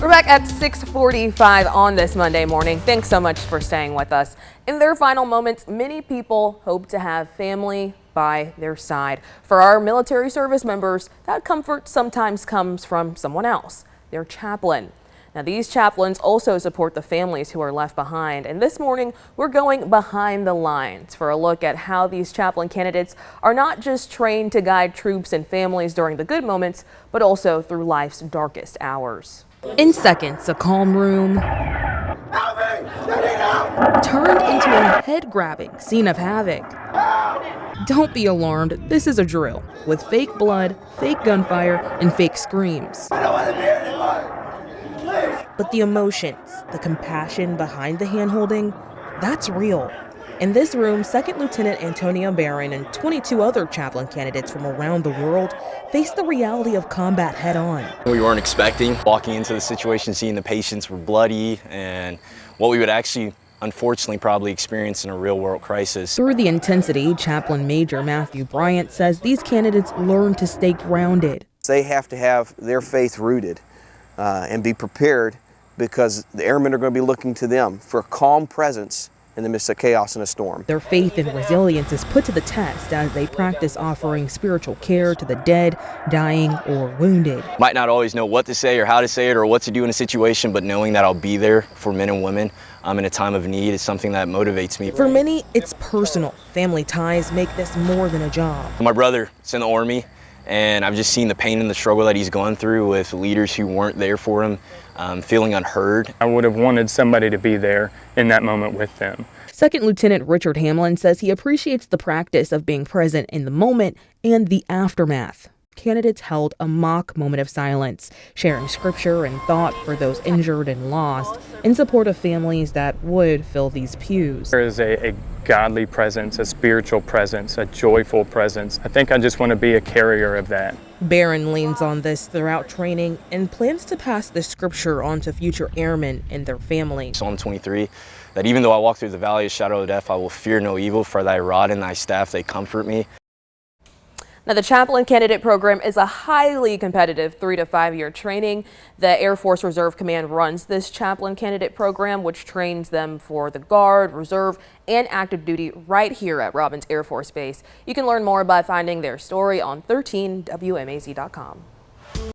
We're back at 6:45 on this Monday morning. Thanks so much for staying with us. In their final moments, many people hope to have family by their side. For our military service members, that comfort sometimes comes from someone else, their chaplain. Now, these chaplains also support the families who are left behind. And this morning, we're going behind the lines for a look at how these chaplain candidates are not just trained to guide troops and families during the good moments, but also through life's darkest hours. In seconds, a calm room turned into a head-grabbing scene of havoc. Don't be alarmed, this is a drill with fake blood, fake gunfire, and fake screams. But the emotions, the compassion behind the hand-holding, that's real. In this room, 2nd Lieutenant Antonia Barron and 22 other chaplain candidates from around the world face the reality of combat head-on. We weren't expecting walking into the situation, seeing the patients were bloody, and what we would actually, unfortunately, probably experience in a real-world crisis. Through the intensity, Chaplain Major Matthew Bryant says these candidates learn to stay grounded. They have to have their faith rooted and be prepared, because the airmen are going to be looking to them for a calm presence in the midst of chaos and a storm. Their faith and resilience is put to the test as they practice offering spiritual care to the dead, dying, or wounded. Might not always know what to say or how to say it or what to do in a situation, but knowing that I'll be there for men and women in a time of need is something that motivates me. For many, it's personal. Family ties make this more than a job. My brother is in the Army, and I've just seen the pain and the struggle that he's going through with leaders who weren't there for him, feeling unheard. I would have wanted somebody to be there in that moment with them. 2nd Lieutenant Richard Hamlin says he appreciates the practice of being present in the moment and the aftermath. Candidates held a mock moment of silence, sharing scripture and thought for those injured and lost, in support of families that would fill these pews. There is a godly presence, a spiritual presence, a joyful presence. I think I just want to be a carrier of that. Barron leans on this throughout training and plans to pass the scripture on to future airmen and their families. Psalm 23, that even though I walk through the valley of shadow of death, I will fear no evil, for thy rod and thy staff, they comfort me. Now, the Chaplain Candidate Program is a highly competitive 3 to 5 year training. The Air Force Reserve Command runs this Chaplain Candidate Program, which trains them for the Guard, Reserve, and active duty right here at Robins Air Force Base. You can learn more by finding their story on 13WMAZ.com.